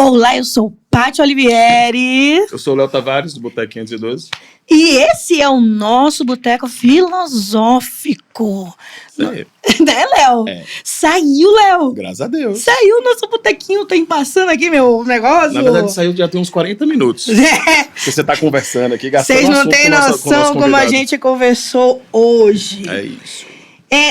Olá, eu sou Paty Olivieri. Eu sou o Léo Tavares, do Boteco 512. E esse é o nosso Boteco Filosófico. Isso aí. Né, Léo? É. Saiu, Léo. Graças a Deus. Saiu o nosso botequinho. Tô passando aqui meu negócio. Na verdade, saiu já tem uns 40 minutos. É. Porque você tá conversando aqui, gastando Vocês não assunto têm com o nosso noção como a convidado. gente conversou hoje. É isso.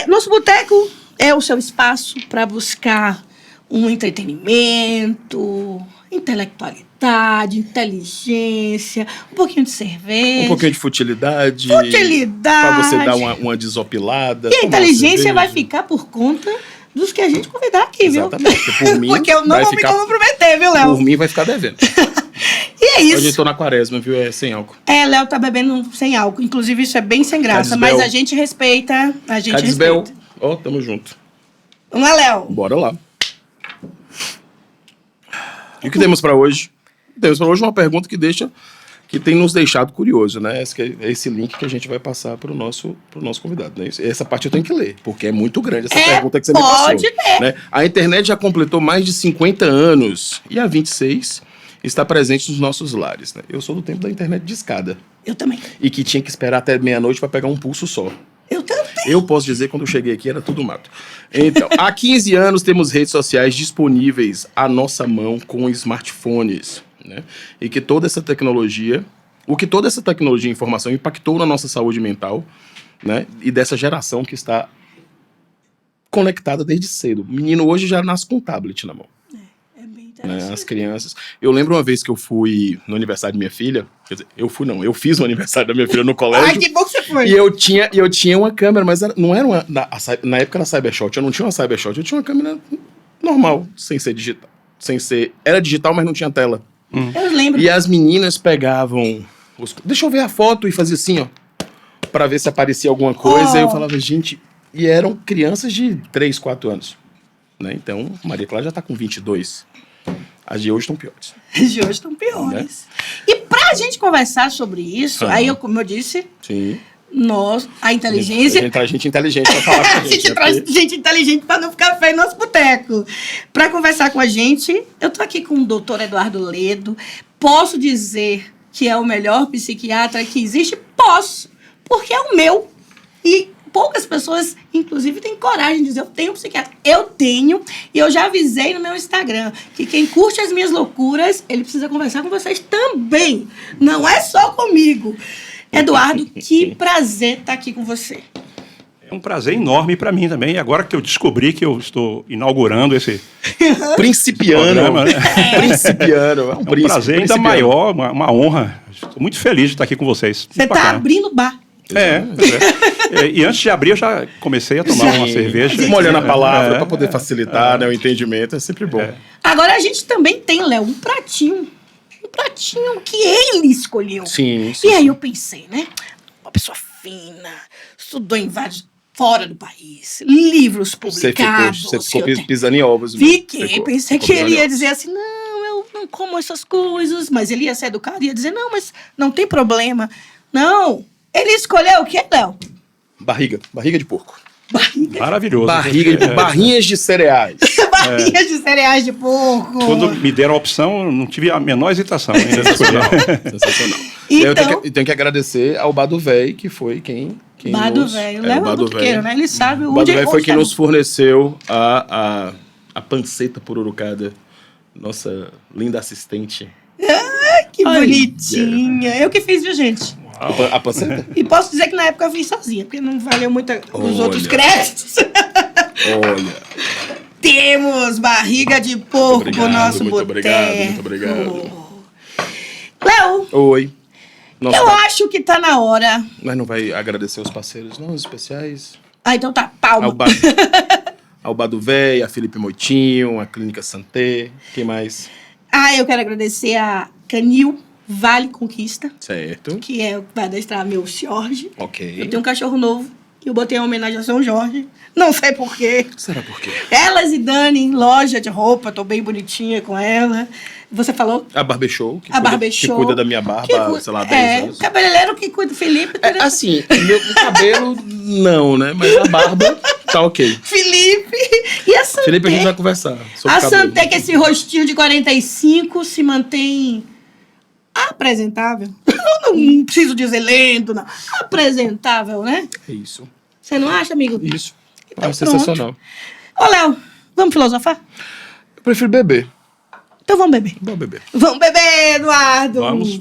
Nosso boteco é o seu espaço para buscar um entretenimento, intelectualidade, inteligência, um pouquinho de cerveja. Um pouquinho de futilidade. Futilidade. Pra você dar uma desopilada. E a tomar uma inteligência cerveja. vai ficar por conta dos que a gente convidar aqui, viu? Exatamente. Por mim, Porque eu não vai vou ficar- me comprometer, viu, Léo? Por mim, vai ficar devendo. E é Hoje eu isso. tô na quaresma, viu? É sem álcool. Léo tá bebendo sem álcool. Inclusive, isso é bem sem graça. Cadisbel. Mas a gente respeita. A gente Cadisbel. respeita. Ó, tamo junto. Vamos lá, Léo. Bora lá. E o que temos pra hoje? Temos pra hoje uma pergunta que tem nos deixado curioso, né? Esse link que a gente vai passar pro nosso convidado, né? Essa parte eu tenho que ler, porque é muito grande essa pergunta que você me passou. Pode ler. Né? A internet já completou mais de 50 anos e há 26 está presente nos nossos lares, né? Eu sou do tempo da internet de escada Eu também. e que tinha que esperar até meia-noite para pegar um pulso só. Eu também. Eu posso dizer que quando eu cheguei aqui era tudo mato. Então, há 15 anos temos redes sociais disponíveis à nossa mão com smartphones, né? E que toda essa tecnologia e informação impactou na nossa saúde mental, né? E dessa geração que está conectada desde cedo. O menino hoje já nasce com um tablet na mão. É bem Né, interessante. as crianças. Eu lembro uma vez que eu fui no aniversário de minha filha. Quer dizer, eu fiz o aniversário da minha filha no colégio. Ai, que bom que você foi. E eu tinha uma câmera, mas não era uma. Na época da Cybershot, eu não tinha uma Cybershot, eu tinha uma câmera normal, sem ser digital. Era digital, mas não tinha tela. Eu lembro. E as meninas pegavam. Deixa eu ver a foto e fazia assim, ó. Pra ver se aparecia alguma coisa. Oh. E eu falava, gente. E eram crianças de 3, 4 anos. Né? Então, Maria Clara já tá com 22. As de hoje estão piores. Os de hoje estão piores. E pra gente conversar sobre isso, Aham. aí, como eu disse, Sim. a inteligência... Entra gente inteligente pra falar com A gente traz gente inteligente para não ficar feio no nosso boteco. Para conversar com a gente, eu tô aqui com o doutor Eduardo Ledo. Posso dizer que é o melhor psiquiatra que existe? Posso, porque é o meu. E poucas pessoas, inclusive, têm coragem de dizer, eu tenho um psiquiatra. Eu tenho, e eu já avisei no meu Instagram que quem curte as minhas loucuras, ele precisa conversar com vocês também. Não é só comigo. Eduardo, que prazer estar aqui com você. É um prazer enorme para mim também. Agora que eu descobri que eu estou inaugurando esse Principiano. programa, né? Principiano. É um prazer ainda maior, uma honra. Estou muito feliz de estar aqui com vocês. Você Muito está bacana. abrindo bar. E antes de abrir, eu já comecei a tomar uma cerveja. Molhando a palavra É, para poder facilitar né, o entendimento, é sempre bom. Agora a gente também tem, Léo, um pratinho. Um pratinho que ele escolheu. Sim, E aí eu pensei, né? Uma pessoa fina, estudou em vários... fora do país, livros publicados. Você ficou pisando em ovos. Fiquei, pensei que ele ia dizer. dizer assim, não, eu não como essas coisas. Mas ele ia ser educado e ia dizer, não, mas não tem problema. Não, ele escolheu o quê, Léo? Barriga de porco. Maravilhoso. Barrinhas de cereais. Barrinhas de cereais de porco. Quando me deram a opção, eu não tive a menor hesitação. Sensacional. Sensacional. Então- Eu tenho que agradecer ao Bado Véi, que foi quem Bado nos... velho, o Léo é Bado botequeiro, né? Ele sabe O Bado onde Véi foi quem tá. nos forneceu a panceta pururucada. Nossa linda assistente. Que Ai, bonitinha. Eu que fiz, viu, gente? A panceta? E posso dizer que na época eu fiz sozinha, porque não valeu muito os Olha. outros créditos. Olha. Temos barriga de porco pro nosso muito boteco. muito obrigado. Léo, Oi. Nossa, eu acho que tá na hora. Mas não vai agradecer os parceiros, não? Os especiais? Ah, então tá, palma. Ao Bado Véi, a Felipe Moitinho, a Clínica Santé. Quem mais? Ah, eu quero agradecer a Canil Vale Conquista, Certo. que vai adestrar meu Jorge. Ok. Eu tenho um cachorro novo e eu botei uma homenagem a São Jorge. Não sei por quê. Será por quê? Elas e Dani, loja de roupa, tô bem bonitinha com ela. Você falou? A Barbechou, que, A Barbechou. que cuida da minha barba há, sei lá, 10 anos. Cabeleireiro que cuida do Felipe. Assim, meu cabelo não, né? Mas a barba Tá ok. Felipe e a Santec. Felipe, a gente vai conversar sobre A cabelo. Santec, esse rostinho de 45, se mantém apresentável. Não preciso dizer lendo, não. Apresentável, né? É isso. Você não acha, amigo? Isso. Então, Sensacional. Ô, Léo, vamos filosofar? Eu prefiro beber. Então vamos beber. Vamos beber. Vamos beber, Eduardo! Vamos.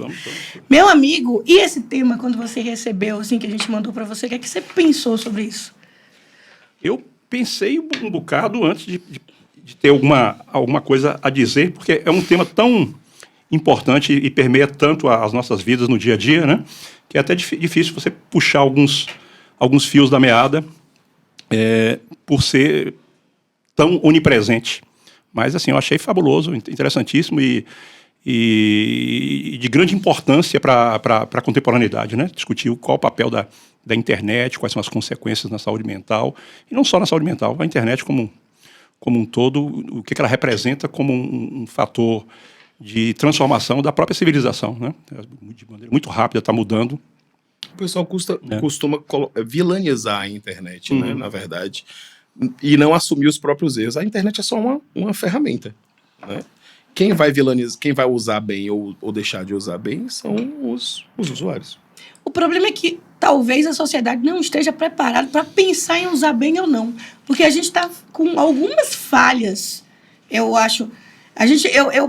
Meu amigo, e esse tema, quando você recebeu, assim, que a gente mandou pra você, o que é que você pensou sobre isso? Eu pensei um bocado antes de ter alguma coisa a dizer, porque é um tema tão importante e permeia tanto as nossas vidas no dia a dia, né? Que é até difícil você puxar alguns fios da meada por ser tão onipresente. Mas, assim, eu achei fabuloso, interessantíssimo e de grande importância para a contemporaneidade, né? Discutir qual o papel da internet, quais são as consequências na saúde mental, e não só na saúde mental, a internet como um todo, o que ela representa como um fator de transformação da própria civilização, né? De maneira muito rápida, está mudando. O pessoal costuma vilanizar a internet, né, na verdade, e não assumir os próprios erros. A internet é só uma ferramenta, né? Quem vai vilanizar, quem vai usar bem ou deixar de usar bem são os usuários. O problema é que talvez a sociedade não esteja preparada para pensar em usar bem ou não. Porque a gente está com algumas falhas, eu acho.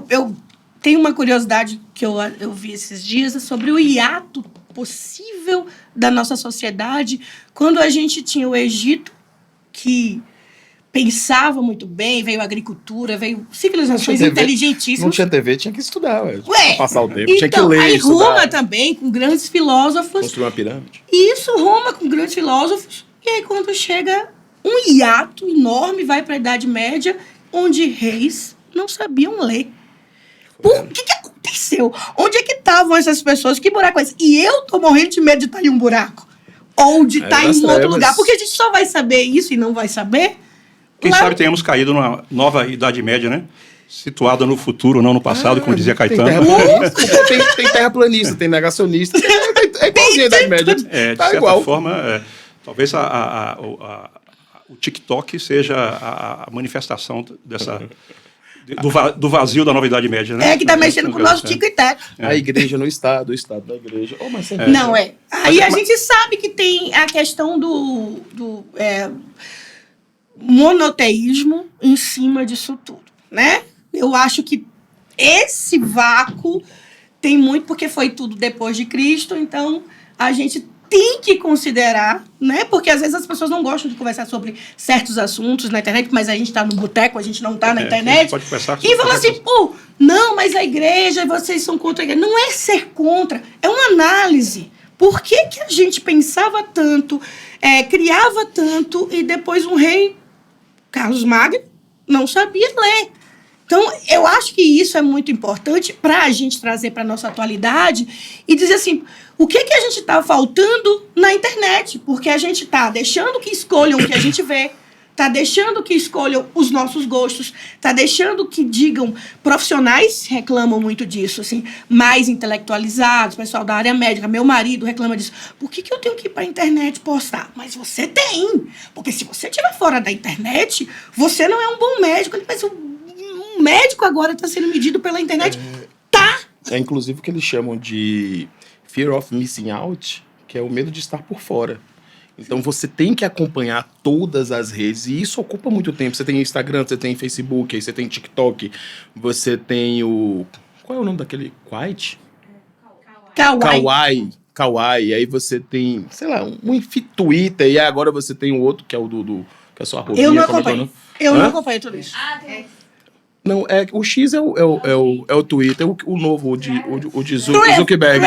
Eu tenho uma curiosidade que eu vi esses dias sobre o hiato possível da nossa sociedade quando a gente tinha o Egito, que pensava muito bem, veio a agricultura, veio civilizações inteligentíssimas. Não tinha TV, tinha que estudar, Ué, pra passar o tempo. Então, tinha que ler, aí estudar. Roma também, com grandes filósofos. Construir uma pirâmide. Isso, Roma com grandes filósofos. E aí, quando chega um hiato enorme, vai para a Idade Média, onde reis não sabiam ler. O que aconteceu? Onde é que estavam essas pessoas? Que buraco é esse? E eu tô morrendo de medo de estar em um buraco. Ou de estar em um outro lugar. Porque a gente só vai saber isso e não vai saber. Quem sabe tenhamos caído numa nova Idade Média, né? Situada no futuro, não no passado, como dizia Caetano. Tem terraplanista, tem negacionista. É igualzinho a Idade Média. De certa forma, talvez o TikTok seja a manifestação do vazio da nova Idade Média, né? Que está mexendo com o nosso tico e teco. A igreja no Estado, o Estado na igreja. Não, Aí a gente sabe que tem a questão do monoteísmo em cima disso tudo, né? Eu acho que esse vácuo tem muito, porque foi tudo depois de Cristo, então a gente tem que considerar, né? Porque às vezes as pessoas não gostam de conversar sobre certos assuntos na internet, mas a gente está no boteco, a gente não está na internet. Pode conversar e fala assim, não, mas a igreja, vocês são contra a igreja. Não é ser contra, é uma análise. Por que a gente pensava tanto, criava tanto, e depois um rei, Carlos Magno, não sabia ler? Então, eu acho que isso é muito importante para a gente trazer para a nossa atualidade e dizer assim, o que a gente está faltando na internet? Porque a gente está deixando que escolham o que a gente vê, está deixando que escolham os nossos gostos, está deixando que digam, profissionais reclamam muito disso, assim, mais intelectualizados, pessoal da área médica, meu marido reclama disso. Por que eu tenho que ir para a internet postar? Mas você tem, porque se você estiver fora da internet, você não é um bom médico. Mas o médico agora está sendo medido pela internet. É inclusive o que eles chamam de fear of missing out, que é o medo de estar por fora. Então você tem que acompanhar todas as redes, e isso ocupa muito tempo. Você tem Instagram, você tem Facebook, aí você tem TikTok, você tem o... Qual é o nome daquele? Quiet? Kawaii. Aí você tem, sei lá, um Twitter, e agora você tem o outro, que é o que é só a roupinha. Eu não acompanho. Eu não acompanho tudo isso. Não, o X é o Twitter, o novo, o de Zuckerberg.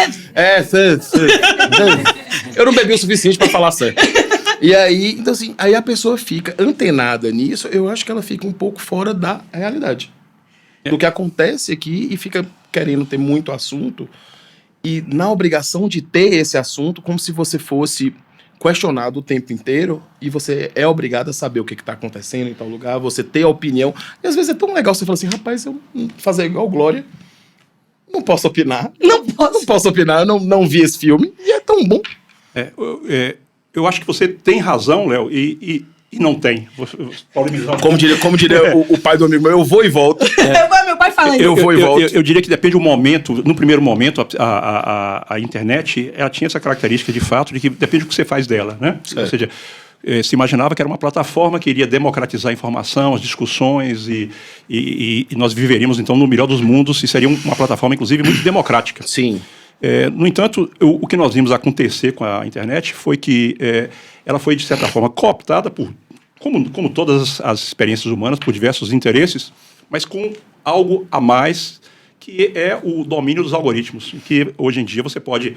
Eu não bebi o suficiente para falar certo. E aí, então assim, aí a pessoa fica antenada nisso, eu acho que ela fica um pouco fora da realidade. Do que acontece aqui, e fica querendo ter muito assunto, e na obrigação de ter esse assunto, como se você fosse questionado o tempo inteiro, e você é obrigado a saber o que está acontecendo em tal lugar, você ter a opinião. E às vezes é tão legal você falar assim, rapaz, eu fazer igual Glória, não posso opinar. Não posso opinar, eu não vi esse filme, e é tão bom. Eu acho que você tem razão, Léo, e e não tem. Como diria o pai do amigo meu, eu vou e volto. Meu pai fala isso. Eu vou e volto. Eu diria que depende do momento. No primeiro momento, a internet ela tinha essa característica de fato de que depende do que você faz dela, né? Ou seja, se imaginava que era uma plataforma que iria democratizar a informação, as discussões e nós viveríamos então no melhor dos mundos e seria uma plataforma inclusive muito democrática. Sim. No entanto, o que nós vimos acontecer com a internet foi que ela foi, de certa forma, cooptada como todas as experiências humanas, por diversos interesses, mas com algo a mais, que é o domínio dos algoritmos, que hoje em dia você pode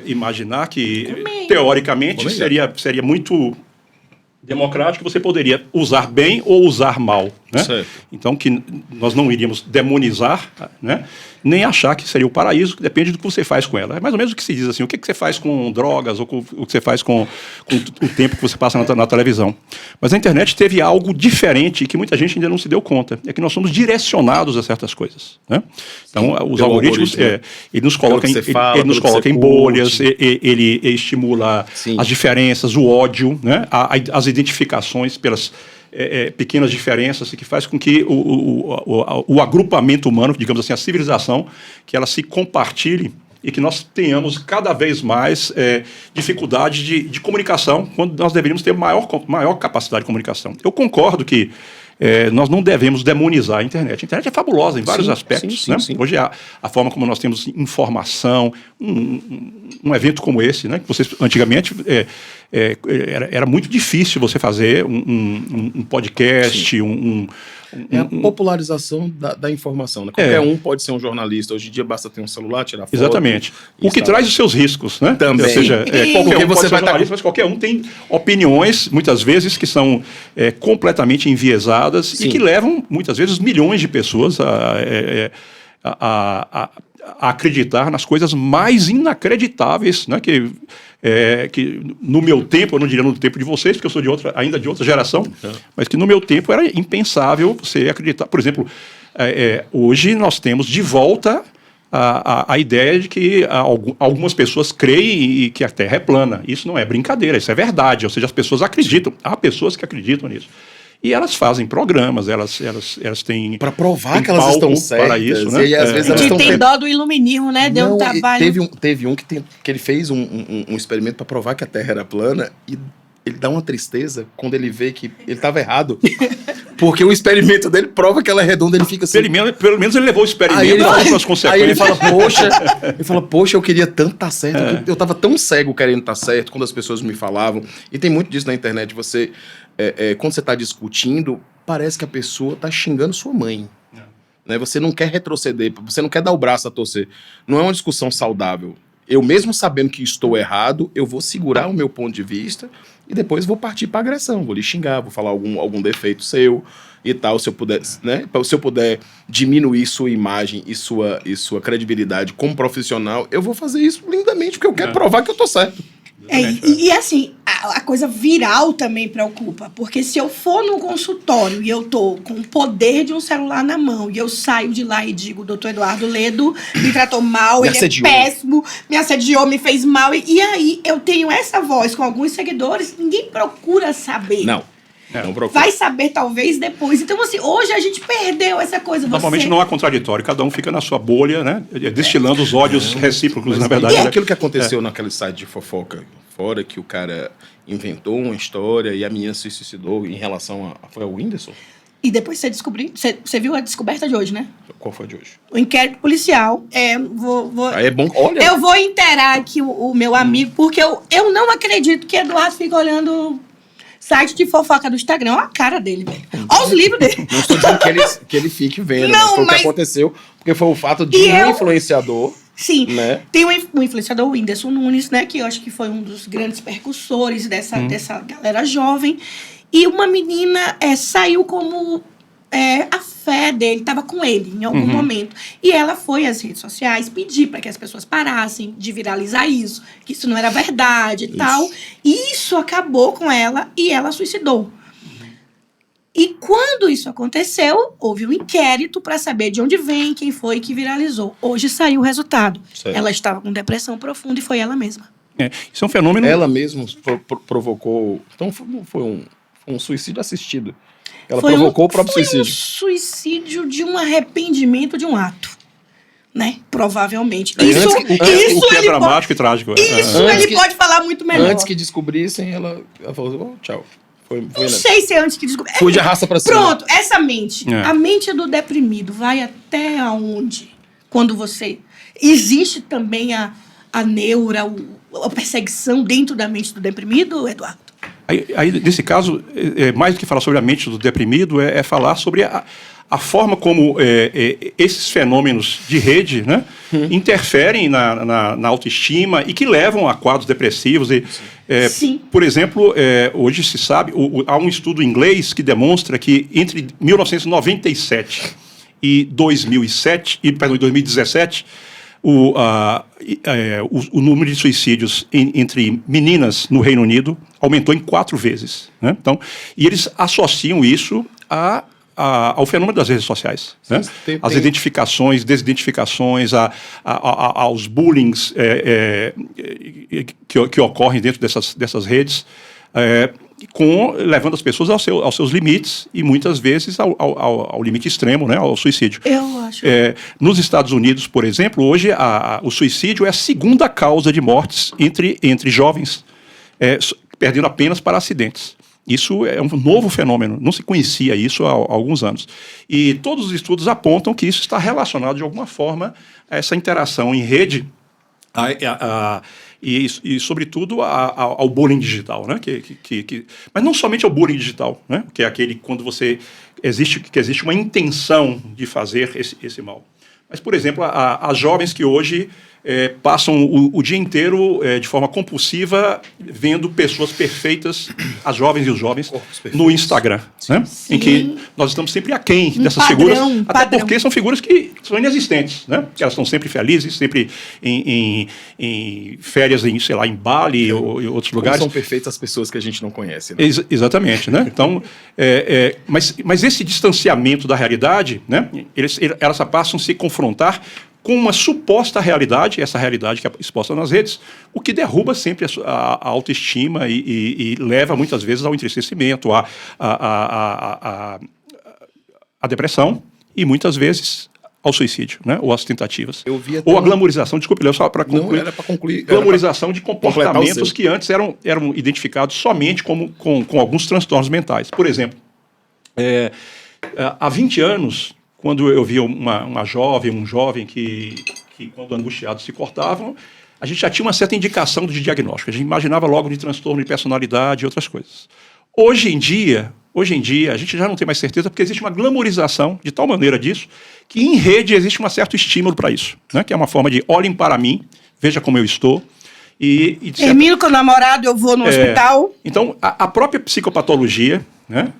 imaginar que, teoricamente, seria muito democrático, você poderia usar bem ou usar mal, né? Certo. Então, que nós não iríamos demonizar, né? Nem achar que seria o paraíso, que depende do que você faz com ela. É mais ou menos o que se diz assim, o que você faz com drogas ou o que você faz com o tempo que você passa na televisão. Mas a internet teve algo diferente que muita gente ainda não se deu conta, é que nós somos direcionados a certas coisas, né? Então, os algoritmos, ele nos coloca em bolhas, ele estimula as diferenças, o ódio, né? As identificações pelas pequenas diferenças que faz com que o agrupamento humano, digamos assim, a civilização, que ela se compartilhe e que nós tenhamos cada vez mais dificuldade de comunicação, quando nós deveríamos ter maior capacidade de comunicação. Eu concordo que nós não devemos demonizar a internet. A internet é fabulosa em vários aspectos. Né? Sim. Hoje, a forma como nós temos informação, um evento como esse, né? Que vocês, antigamente, era muito difícil você fazer um podcast, É a popularização da informação. Né? Qualquer um pode ser um jornalista. Hoje em dia basta ter um celular, tirar foto. Exatamente. O que traz os seus riscos, né? Também. Ou seja, qualquer um pode ser jornalista, mas qualquer um tem opiniões, muitas vezes, que são completamente enviesadas e que levam, muitas vezes, milhões de pessoas a acreditar nas coisas mais inacreditáveis, né? Que no meu tempo, eu não diria no tempo de vocês, porque eu sou ainda de outra geração, mas que no meu tempo era impensável você acreditar. Por exemplo, hoje nós temos de volta a ideia de que algumas pessoas creem e que a Terra é plana. Isso não é brincadeira, isso é verdade. Ou seja, as pessoas acreditam. Há pessoas que acreditam nisso. E elas fazem programas, elas têm... Para provar que elas estão certas. Para isso, né? E às vezes elas estão... tem dó do iluminismo, né? Deu um trabalho... Teve um que ele fez um experimento para provar que a Terra era plana e ele dá uma tristeza quando ele vê que ele estava errado. Porque o experimento dele prova que ela é redonda, ele fica assim... Pelo menos ele levou o experimento com as consequências. Aí ele fala, poxa, eu queria tanto estar certo. Eu estava tão cego querendo estar certo quando as pessoas me falavam. E tem muito disso na internet. Você, quando você está discutindo, parece que a pessoa está xingando sua mãe. Né? Você não quer retroceder, você não quer dar o braço a torcer. Não é uma discussão saudável. Eu mesmo sabendo que estou errado, eu vou segurar o meu ponto de vista e depois vou partir para agressão, vou lhe xingar, vou falar algum defeito seu e tal, se eu puder, né? Se eu puder diminuir sua imagem e sua credibilidade como profissional, eu vou fazer isso lindamente, porque eu quero provar que eu tô certo. E assim, a coisa viral também preocupa, porque se eu for no consultório e eu tô com o poder de um celular na mão e eu saio de lá e digo, o doutor Eduardo Ledo me tratou mal, ele é péssimo, me assediou, me fez mal, e aí eu tenho essa voz com alguns seguidores, ninguém procura saber. Não procura. Vai saber talvez depois. Então, assim, hoje a gente perdeu essa coisa. Normalmente não há contraditório, cada um fica na sua bolha, né? Destilando os ódios recíprocos, na verdade. E aquilo que aconteceu naquele site de fofoca fora, que o cara inventou uma história e a menina se suicidou em relação a... Foi ao Whindersson? E depois você descobriu... Você viu a descoberta de hoje, né? Qual foi de hoje? O inquérito policial. É bom, olha... Eu vou inteirar aqui o meu amigo, porque eu não acredito que Eduardo fica olhando... site de fofoca do Instagram, olha a cara dele, velho. Olha os livros dele. Não estou dizendo que ele fique vendo, mas foi o que aconteceu, porque foi o fato de um influenciador. Sim, né? Tem um influenciador, o Whindersson Nunes, né, que eu acho que foi um dos grandes percussores dessa galera jovem. E uma menina saiu como a fé dele, estava com ele em algum momento. E ela foi às redes sociais pedir para que as pessoas parassem de viralizar isso, que isso não era verdade e tal. E isso acabou com ela e ela suicidou. E quando isso aconteceu, houve um inquérito para saber de onde vem, quem foi que viralizou. Hoje saiu o resultado. Certo. Ela estava com depressão profunda e foi ela mesma. Isso é um fenômeno... Ela mesma provocou... Então foi Um suicídio assistido. Ela Foi provocou o próprio foi suicídio. um suicídio de um arrependimento de um ato, né? Provavelmente. É, Isso, o que é ele dramático e trágico. isso Antes ele que- pode falar muito melhor. Antes que descobrissem, ela falou, tchau. Foi Não nessa. sei se é antes que descobrir. Fui de arrasta pra cima. Pronto, essa mente. É. A mente do deprimido vai até aonde? Quando você... Existe também a neura, a perseguição dentro da mente do deprimido, Eduardo? Aí, nesse caso, mais do que falar sobre a mente do deprimido, é falar sobre a forma como esses fenômenos de rede, né, interferem na autoestima e que levam a quadros depressivos. Sim. Por exemplo, hoje se sabe, há um estudo inglês que demonstra que entre 1997 e 2017, o número de suicídios entre meninas no Reino Unido aumentou em 4 vezes. Né? Então, e eles associam isso ao fenômeno das redes sociais. Né? As identificações, desidentificações, aos bullings que ocorrem dentro dessas redes, levando as pessoas aos seus limites e muitas vezes ao limite extremo, né, ao suicídio. Eu acho. Nos Estados Unidos, por exemplo, hoje o suicídio é a segunda causa de mortes entre jovens, perdendo apenas para acidentes. Isso é um novo fenômeno, não se conhecia isso há alguns anos. E todos os estudos apontam que isso está relacionado de alguma forma a essa interação em rede e sobretudo, ao bullying digital. Né? Mas não somente ao bullying digital, né? Que é aquele quando existe uma intenção de fazer esse mal. Mas, por exemplo, as jovens que hoje passam o dia inteiro de forma compulsiva vendo pessoas perfeitas, as jovens e os jovens, no Instagram. Né? Em que nós estamos sempre aquém dessas figuras, até porque são figuras que são inexistentes. Né? Elas estão sempre felizes, sempre em férias em Bali ou em outros lugares. São perfeitas as pessoas que a gente não conhece. Né? Exatamente. Né? Então, mas esse distanciamento da realidade, né? Elas passam a se confrontar com uma suposta realidade, essa realidade que é exposta nas redes, o que derruba sempre a autoestima e leva muitas vezes ao entristecimento, à depressão e muitas vezes ao suicídio, né? Ou às tentativas. Ou a glamorização, desculpe, Léo, só para concluir. Não, era para concluir. Glamorização de comportamentos que antes eram identificados somente com alguns transtornos mentais. Por exemplo, há 20 anos, quando eu via um jovem que quando angustiados se cortavam, a gente já tinha uma certa indicação de diagnóstico. A gente imaginava logo de transtorno de personalidade e outras coisas. Hoje em dia, a gente já não tem mais certeza porque existe uma glamorização de tal maneira disso que em rede existe um certo estímulo para isso, né? Que é uma forma de olhem para mim, veja como eu estou. Termino com o namorado, eu vou no hospital. Então, a própria psicopatologia, né,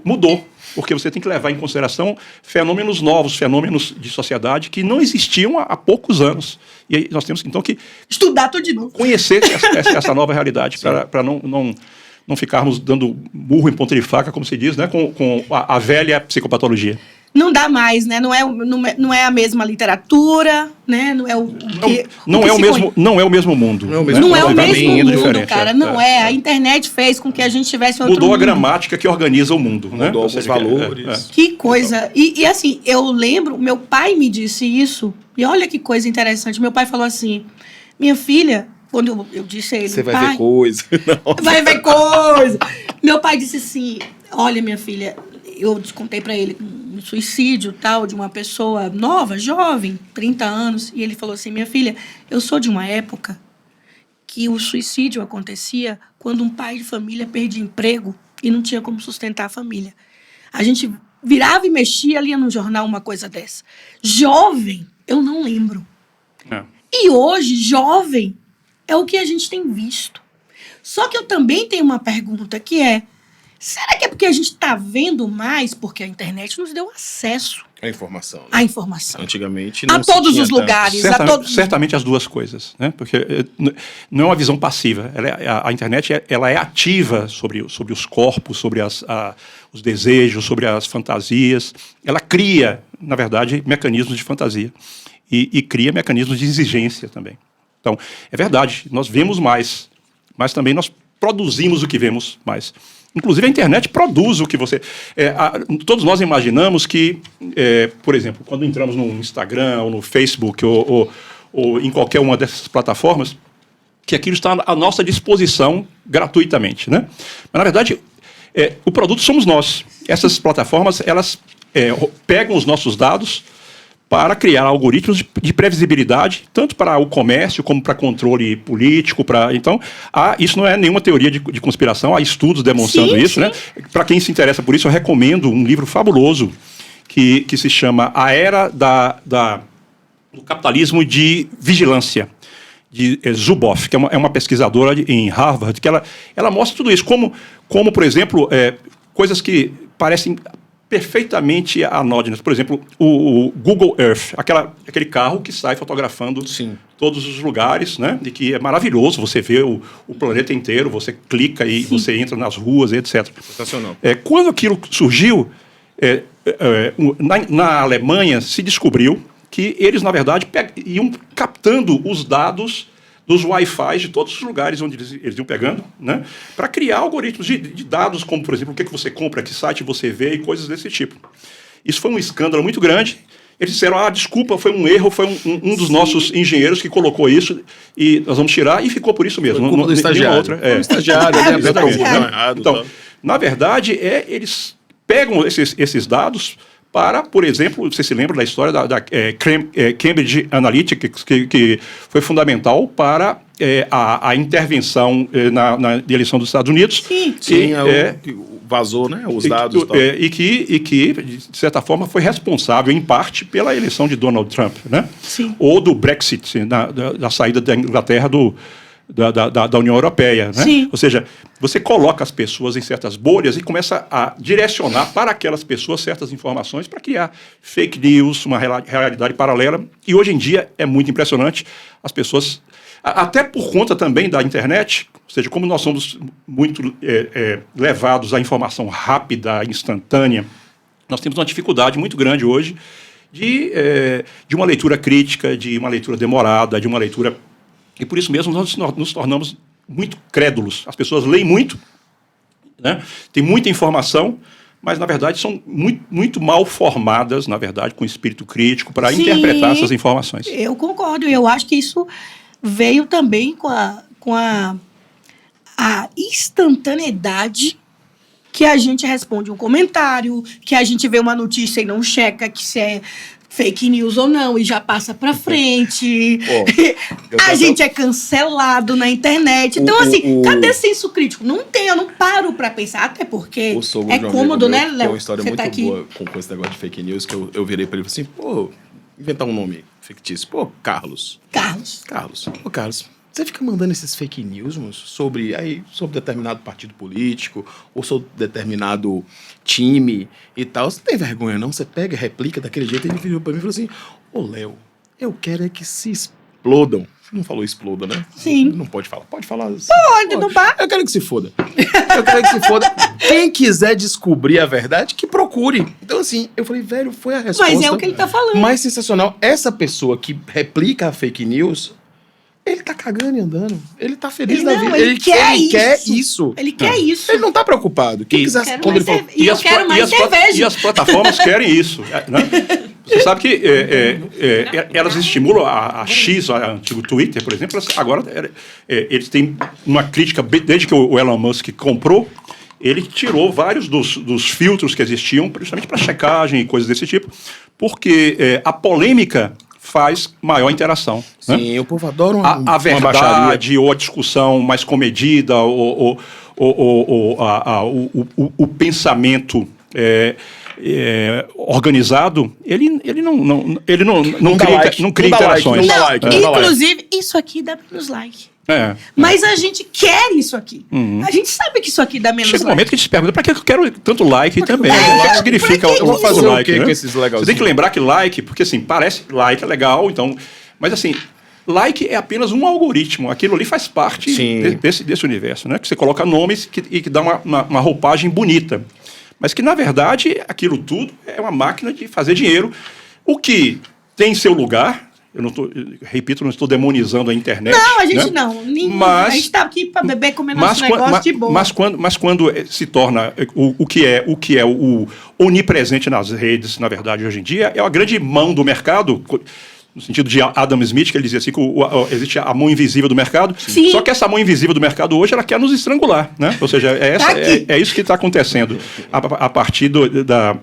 mudou. Porque você tem que levar em consideração fenômenos novos, fenômenos de sociedade que não existiam há poucos anos. E aí nós temos, então, que estudar tudo de novo. Conhecer essa nova realidade, para não ficarmos dando murro em ponta de faca, como se diz, né, com a velha psicopatologia. Não dá mais, né? Não é a mesma literatura, né? Não é não é o mesmo mundo. Não é o mesmo mundo, cara. Não é. A internet fez com que a gente tivesse outro Mudou mundo. a gramática que organiza o mundo. Mudou né? os valores. Que coisa. E assim, eu lembro, meu pai me disse isso, e olha que coisa interessante. Meu pai falou assim, minha filha, quando eu disse a ele... Você vai ver coisa. Vai ver coisa. Meu pai disse assim, olha, minha filha... Eu contei para ele um suicídio tal de uma pessoa nova, jovem, 30 anos, e ele falou assim, minha filha, eu sou de uma época que o suicídio acontecia quando um pai de família perdia emprego e não tinha como sustentar a família. A gente virava e mexia, lia no jornal uma coisa dessa. Jovem, eu não lembro. E hoje, jovem, é o que a gente tem visto. Só que eu também tenho uma pergunta que é, será que é porque a gente está vendo mais porque a internet nos deu acesso à informação? Né? À informação. Antigamente não a todos os lugares. Certamente as duas coisas, né? Porque não é uma visão passiva. A internet ela é ativa sobre os corpos, sobre os desejos, sobre as fantasias. Ela cria, na verdade, mecanismos de fantasia e cria mecanismos de exigência também. Então, é verdade, nós vemos mais, mas também nós produzimos o que vemos mais. Inclusive, a internet produz o que você... todos nós imaginamos que, por exemplo, quando entramos no Instagram ou no Facebook ou em qualquer uma dessas plataformas, que aquilo está à nossa disposição gratuitamente, né? Mas, na verdade, o produto somos nós. Essas plataformas, elas pegam os nossos dados para criar algoritmos de previsibilidade, tanto para o comércio como para controle político. Então, isso não é nenhuma teoria de conspiração, há estudos demonstrando isso. Né? Para quem se interessa por isso, eu recomendo um livro fabuloso que se chama A Era do Capitalismo de Vigilância, de Zuboff, que é uma pesquisadora em Harvard, que ela mostra tudo isso, como por exemplo, coisas que parecem perfeitamente anódinas. Por exemplo, o Google Earth, aquele carro que sai fotografando todos os lugares, né? E que é maravilhoso, você vê o planeta inteiro, você clica e você entra nas ruas, etc. Sensacional. Quando aquilo surgiu, na Alemanha se descobriu que eles, na verdade, iam captando os dados dos Wi-Fi de todos os lugares onde eles iam pegando, né, para criar algoritmos de dados, como, por exemplo, o que você compra, que site você vê e coisas desse tipo. Isso foi um escândalo muito grande. Eles disseram, desculpa, foi um erro, foi um dos nossos engenheiros que colocou isso e nós vamos tirar, e ficou por isso mesmo. Foi culpa do estagiário. Estagiário, né? Exatamente. Então, na verdade, eles pegam esses dados para, por exemplo, você se lembra da história da Cambridge Analytica, que foi fundamental para a intervenção na eleição dos Estados Unidos. Sim, vazou, né, os dados. E que, de certa forma, foi responsável, em parte, pela eleição de Donald Trump, né? Sim. Ou do Brexit, da saída da Inglaterra da União Europeia, né? Sim. Ou seja, você coloca as pessoas em certas bolhas e começa a direcionar para aquelas pessoas certas informações para criar fake news, uma realidade paralela. E hoje em dia é muito impressionante. As pessoas, até por conta também da internet, ou seja, como nós somos muito levados à informação rápida, instantânea, nós temos uma dificuldade muito grande hoje de uma leitura crítica, de uma leitura demorada, de uma leitura... E por isso mesmo nós nos tornamos muito crédulos. As pessoas leem muito, né? Tem muita informação, mas, na verdade, são muito mal formadas, na verdade, com espírito crítico, para interpretar essas informações. Eu concordo. Eu acho que isso veio também com a instantaneidade que a gente responde um comentário, que a gente vê uma notícia e não checa que se é fake news ou não, e já passa pra frente. A gente é cancelado na internet. Então, cadê senso crítico? Não tem, eu não paro pra pensar, até porque é cômodo, né, Léo? Tem uma história muito boa com esse negócio de fake news, que eu virei pra ele e falei assim, inventar um nome fictício. Carlos. Ô, Carlos, você fica mandando esses fake news, moço, sobre determinado partido político ou sobre determinado time e tal. Você não tem vergonha, não? Você pega e replica daquele jeito. Ele virou pra mim e falou assim, Léo, eu quero que se explodam. Você não falou exploda, né? Sim. Não pode falar. Pode falar. Pode, não vai. Eu quero que se foda. Quem quiser descobrir a verdade, que procure. Então, assim, eu falei, velho, foi a resposta. Mas é o que ele tá falando. Mais sensacional. Essa pessoa que replica a fake news... Ele tá cagando e andando. Ele tá feliz da vida. Ele quer isso. Ele quer isso. Ele não tá preocupado. Quem quiser... Eu quero mais cerveja. E as plataformas querem isso. Né? Você sabe que elas estimulam a X, a antigo Twitter, por exemplo. Eles têm uma crítica, desde que o Elon Musk comprou, ele tirou vários dos filtros que existiam, justamente para checagem e coisas desse tipo, porque a polêmica faz maior interação. Sim, né? O povo adora a verdade ou a discussão mais comedida, ou o pensamento organizado, ele não cria interações. Inclusive, isso aqui dá menos like. Mas a gente quer isso aqui. A gente sabe que isso aqui dá menos like. Chega um momento que a gente se pergunta, para que eu quero tanto like também? O que significa eu fazer o like? Com esses legalzinhos? Você tem que lembrar que like, porque assim, parece like é legal, então, mas assim, like é apenas um algoritmo. Aquilo ali faz parte desse universo, né? Que você coloca nomes e que dá uma roupagem bonita. Mas que, na verdade, aquilo tudo é uma máquina de fazer dinheiro. O que tem seu lugar, eu não estou, repito, não estou demonizando a internet. Não, a gente né? não. Mas, a gente está aqui para beber, comer nosso negócio de boa. Mas quando se torna o que é o onipresente nas redes, na verdade, hoje em dia, é a grande mão do mercado, no sentido de Adam Smith, que ele dizia assim, que existe a mão invisível do mercado. Sim. Só que essa mão invisível do mercado hoje, ela quer nos estrangular, né? Ou seja, é isso que está acontecendo a partir da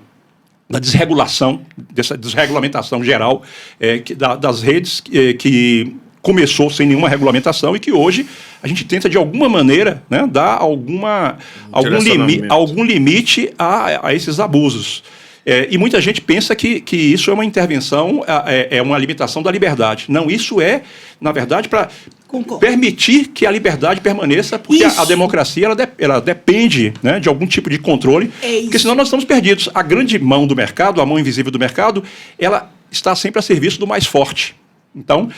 desregulação, dessa desregulamentação geral das redes que começou sem nenhuma regulamentação e que hoje a gente tenta, de alguma maneira, né, dar algum limite a esses abusos. E muita gente pensa que isso é uma intervenção, é uma limitação da liberdade. Não, isso é, na verdade, para permitir que a liberdade permaneça, porque a democracia ela depende, né, de algum tipo de controle, porque senão nós estamos perdidos. A grande mão do mercado, a mão invisível do mercado, ela está sempre a serviço do mais forte. Então,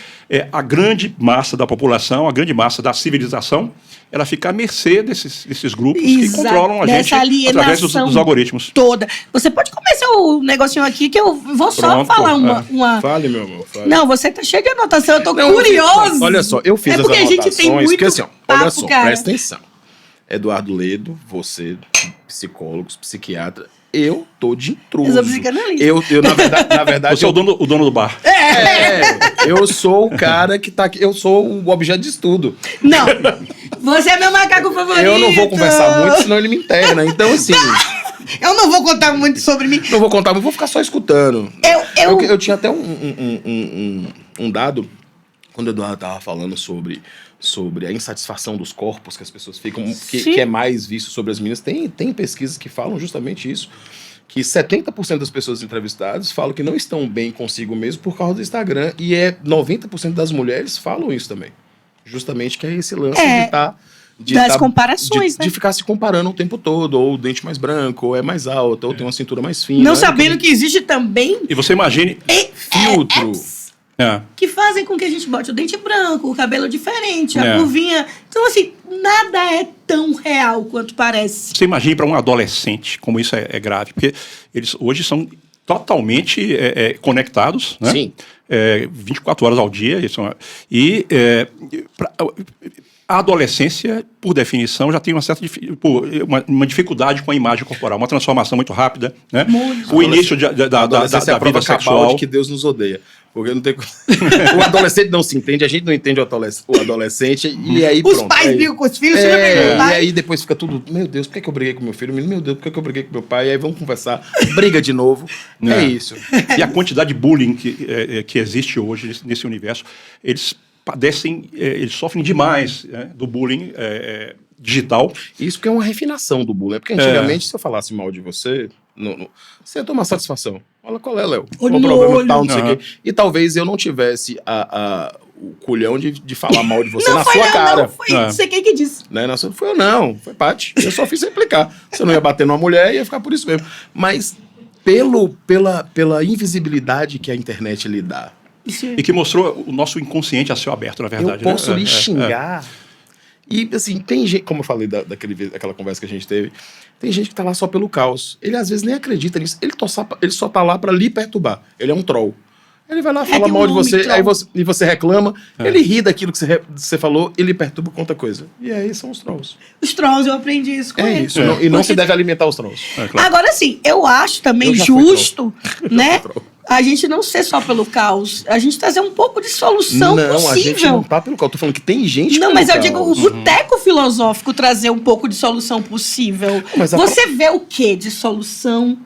a grande massa da população, a grande massa da civilização, ela fica à mercê desses grupos que controlam a gente através dos algoritmos. Toda. Você pode começar o negocinho aqui, que eu vou só falar uma... Fale, meu amor, fale. Não, você tá cheio de anotação, eu tô curioso. Olha só, eu fiz as anotações, a gente tem muito porque assim, olha só, cara. presta atenção. Eduardo Ledo, você, psicólogos, psiquiatra, eu tô de intruso. Eu sou psicanalista. Eu na verdade... Você é o dono do bar. Eu sou o cara que tá aqui, eu sou o objeto de estudo. Não, você é meu macaco favorito. Eu não vou conversar muito, senão ele me interna. Então, assim... Eu não vou contar muito sobre mim. Não vou contar, mas vou ficar só escutando. Eu tinha até um dado, quando o Eduardo tava falando sobre a insatisfação dos corpos que as pessoas ficam, que é mais visto sobre as meninas. Tem pesquisas que falam justamente isso, que 70% das pessoas entrevistadas falam que não estão bem consigo mesmo por causa do Instagram, e 90% das mulheres falam isso também. Justamente que é esse lance das comparações, né? De ficar se comparando o tempo todo, ou o dente mais branco, ou é mais alto, ou tem uma cintura mais fina. Não sabendo que existe também... E você imagine... filtro. Que fazem com que a gente bote o dente branco, o cabelo diferente, a curvinha. Então, assim, nada é tão real quanto parece. Você imagine para um adolescente como isso é grave, porque eles hoje são totalmente conectados, né? Sim. 24 horas ao dia. A adolescência, por definição, já tem uma certa uma dificuldade com a imagem corporal, uma transformação muito rápida, né? O início da vida sexual. De que Deus nos odeia. Porque não tem... O adolescente não se entende, a gente não entende o adolescente, e aí os pais brigam com os filhos, e aí depois fica tudo, meu Deus, por que eu briguei com meu filho? Meu Deus, por que eu briguei com meu pai? E aí vamos conversar, briga de novo. É isso. E a quantidade de bullying que existe hoje nesse universo, eles padecem, eles sofrem demais do bullying digital. Isso que é uma refinação do bullying, porque antigamente se eu falasse mal de você, você ia tomar satisfação. Olha qual é, Léo. Qual o problema tal, não sei o quê. E talvez eu não tivesse o culhão de falar mal de você na sua cara. Não foi você quem disse. Né? Não foi eu, não. Foi Paty. Eu só fiz explicar. Você não ia bater numa mulher, ia ficar por isso mesmo. Mas pela invisibilidade que a internet lhe dá. E que mostrou o nosso inconsciente a céu aberto, na verdade. Eu posso lhe xingar. E, assim, tem gente, como eu falei daquela conversa que a gente teve, tem gente que tá lá só pelo caos. Ele, às vezes, nem acredita nisso. Ele só tá lá pra lhe perturbar. Ele é um troll. Ele vai lá, fala mal de você, e você reclama, ele ri daquilo que você falou, ele perturba com outra coisa. E aí são os trolls. Os trolls, eu aprendi isso com eles. Isso, e não se deve alimentar os trolls. Claro. Agora, sim, eu acho também justo, né? A gente não ser só pelo caos, a gente trazer um pouco de solução possível. Não, a gente não tá pelo caos. Eu tô falando que tem gente Não, mas eu digo o boteco filosófico trazer um pouco de solução possível. Você vê o que de solução,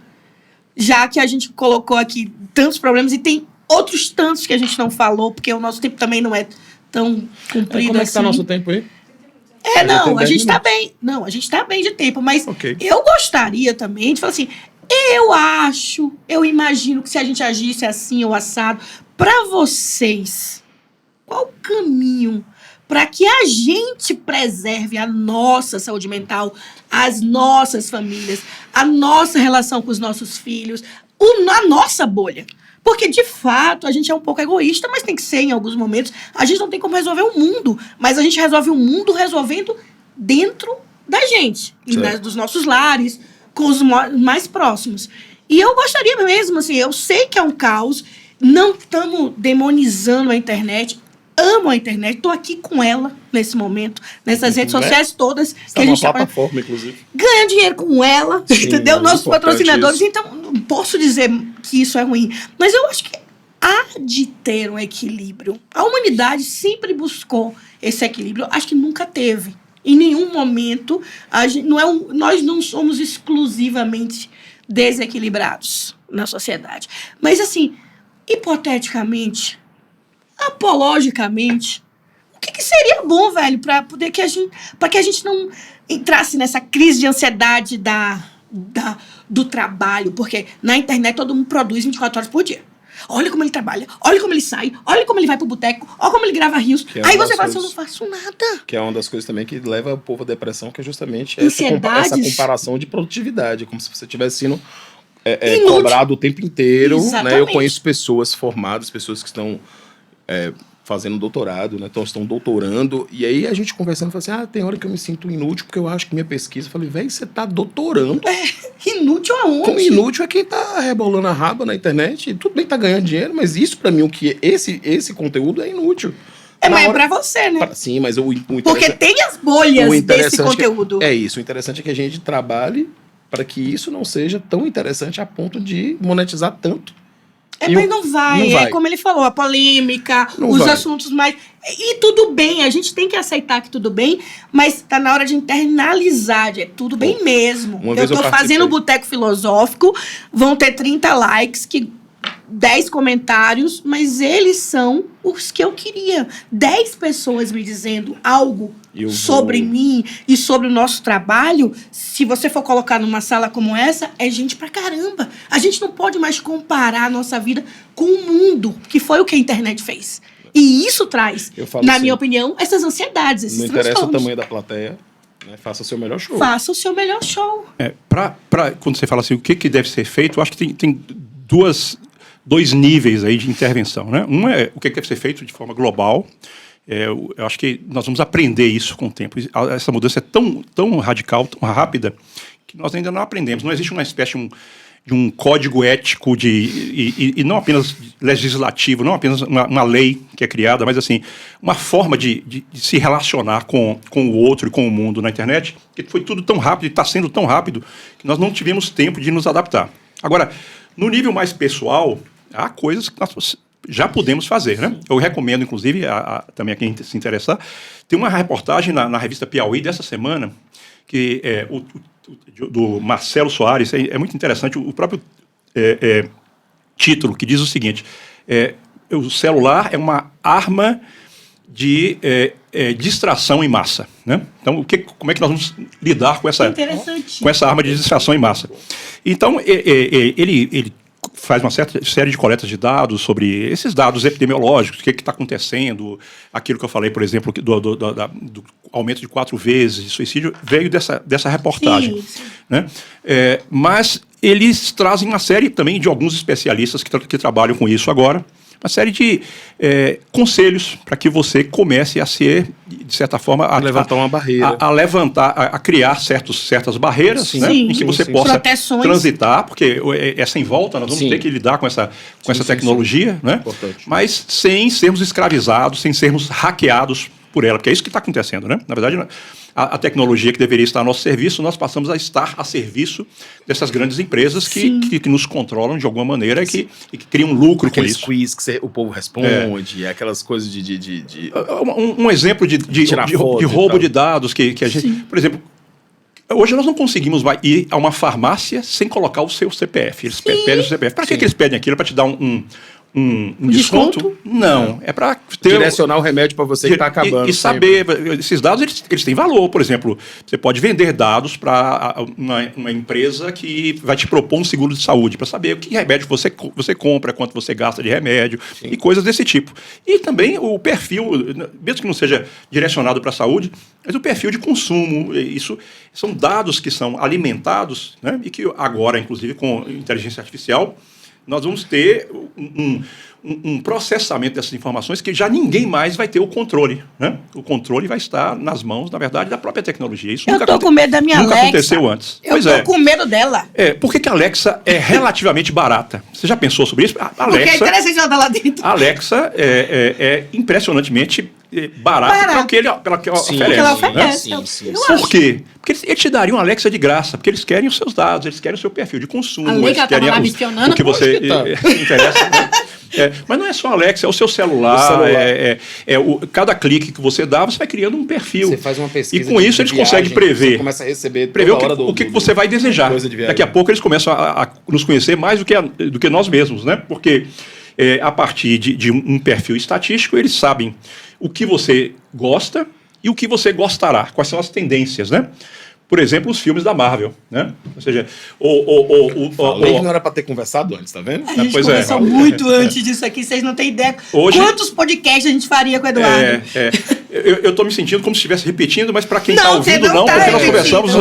já que a gente colocou aqui tantos problemas e tem outros tantos que a gente não falou, porque o nosso tempo também não é tão comprido como assim. Que tá nosso tempo aí? A gente tá bem. Não, a gente tá bem de tempo, mas eu gostaria também de falar assim, eu imagino que se a gente agisse assim ou assado, para vocês, qual o caminho para que a gente preserve a nossa saúde mental, as nossas famílias, a nossa relação com os nossos filhos, a nossa bolha? Porque, de fato, a gente é um pouco egoísta, mas tem que ser em alguns momentos. A gente não tem como resolver o mundo, mas a gente resolve o mundo resolvendo dentro da gente, dos nossos lares, com os mais próximos. E eu gostaria mesmo, assim, eu sei que é um caos, não estamos demonizando a internet. Amo a internet, estou aqui com ela nesse momento, nessas redes sociais todas que a gente uma plataforma, inclusive. ganha dinheiro com ela, Sim, entendeu? Nossos patrocinadores, isso. então não posso dizer que isso é ruim, mas eu acho que há de ter um equilíbrio. A humanidade sempre buscou esse equilíbrio, acho que nunca teve. Em nenhum momento, nós não somos exclusivamente desequilibrados na sociedade. Mas assim, hipoteticamente, apologicamente, o que seria bom, velho, para que a gente não entrasse nessa crise de ansiedade do trabalho, porque na internet todo mundo produz 24 horas por dia. Olha como ele trabalha, olha como ele sai, olha como ele vai pro boteco, olha como ele grava rios. Aí você fala assim, eu não faço nada. Que é uma das coisas também que leva o povo à depressão, que é justamente Ansiedades. essa comparação de produtividade, como se você estivesse sendo Inútil. cobrado o tempo inteiro. Exatamente. Né? Eu conheço pessoas formadas, pessoas que estão fazendo doutorado, né? Então estão doutorando, e aí a gente conversando, fala assim, tem hora que eu me sinto inútil, porque eu acho que minha pesquisa, eu falei, velho, você tá doutorando? Inútil aonde? Como inútil é quem tá rebolando a raba na internet, tudo bem que tá ganhando dinheiro, mas isso pra mim, o que esse conteúdo é inútil. Mas é pra você, né? Sim, mas o Porque tem as bolhas desse conteúdo. É isso, o interessante é que a gente trabalhe para que isso não seja tão interessante a ponto de monetizar tanto. Mas não vai. É como ele falou, a polêmica, os assuntos mais... E tudo bem, a gente tem que aceitar que tudo bem, mas tá na hora de internalizar, é tudo bem mesmo. Eu tô fazendo o Boteco Filosófico, vão ter 30 likes, 10 comentários, mas eles são os que eu queria. 10 pessoas me dizendo algo sobre mim e sobre o nosso trabalho. Se você for colocar numa sala como essa, é gente pra caramba. A gente não pode mais comparar a nossa vida com o mundo, que foi o que a internet fez. E isso traz, na minha opinião, essas ansiedades, esses transtornos. Não interessa o tamanho da plateia, né? Faça o seu melhor show. Faça o seu melhor show. Quando você fala assim, o que deve ser feito, eu acho que tem dois níveis aí de intervenção, né? Um é o que deve ser feito de forma global. Eu acho que nós vamos aprender isso com o tempo. Essa mudança é tão radical, tão rápida, que nós ainda não aprendemos. Não existe uma espécie de um código ético e não apenas legislativo, não apenas uma lei que é criada, mas assim, uma forma de se relacionar com o outro e com o mundo na internet, que foi tudo tão rápido e está sendo tão rápido que nós não tivemos tempo de nos adaptar. Agora, no nível mais pessoal, há coisas que nós já podemos fazer, né? Eu recomendo, inclusive, também a quem se interessar, tem uma reportagem na revista Piauí dessa semana, que é do Marcelo Soares, é muito interessante, o próprio título, que diz o seguinte, o celular é uma arma de distração em massa, né? Então, como é que nós vamos lidar com essa arma de distração em massa? Então, ele faz uma série de coletas de dados sobre esses dados epidemiológicos, o que está acontecendo, aquilo que eu falei, por exemplo, do aumento de 4 vezes de suicídio, veio dessa reportagem. Sim. Né? Mas eles trazem uma série também de alguns especialistas que trabalham com isso agora, uma série de conselhos para que você comece a ser, de certa forma, a levantar uma barreira. A criar certas barreiras, né, em que você possa proteções. Transitar, porque é sem volta, nós vamos ter que lidar com essa tecnologia, né? Mas sem sermos escravizados, sem sermos hackeados por ela, porque é isso que está acontecendo, né? Na verdade, a tecnologia que deveria estar a nosso serviço, nós passamos a estar a serviço dessas grandes empresas que nos controlam de alguma maneira e que criam lucro com isso. Aqueles quiz que o povo responde, aquelas coisas de... Um exemplo de roubo de dados que a gente... Por exemplo, hoje nós não conseguimos ir a uma farmácia sem colocar o seu CPF. Eles pedem o CPF. Para que eles pedem aquilo? Para te dar um desconto? Não. É para direcionar o remédio para você que está acabando. E saber, esses dados eles têm valor. Por exemplo, você pode vender dados para uma empresa que vai te propor um seguro de saúde, para saber que remédio você compra, quanto você gasta de remédio e coisas desse tipo. E também o perfil, mesmo que não seja direcionado para a saúde, mas o perfil de consumo. Isso são dados que são alimentados, né, e que agora, inclusive, com inteligência artificial, nós vamos ter um processamento dessas informações que já ninguém mais vai ter o controle, né? O controle vai estar nas mãos, na verdade, da própria tecnologia. Isso Eu tô com medo da minha nunca Alexa. aconteceu antes. Eu tô com medo dela. Por que a Alexa é relativamente barata? Você já pensou sobre isso? A Alexa, porque é interessante ela estar lá dentro. A Alexa é impressionantemente barata pelo que ela oferece. Porque ela oferece. Sim. Por quê? Porque eles te dariam uma Alexa de graça, porque eles querem os seus dados, eles querem o seu perfil de consumo, A eles querem o que você interessa. Né? Mas não é só a Alexa, é o seu celular. Cada clique que você dá, você vai criando um perfil. Você faz uma pesquisa. E com isso eles conseguem prever. Você começa a receber o que você vai desejar. Daqui a pouco eles começam a nos conhecer mais do que nós mesmos, né? Porque a partir de um perfil estatístico, eles sabem o que você gosta e o que você gostará, quais são as tendências, né? Por exemplo, os filmes da Marvel, né? Ou seja, Falei que não era para ter conversado antes, tá vendo? A gente conversou muito antes disso aqui, vocês não têm ideia quantos podcasts a gente faria com o Eduardo. Eu estou me sentindo como se estivesse repetindo, mas para quem está Não, ouvindo, você não tá porque nós conversamos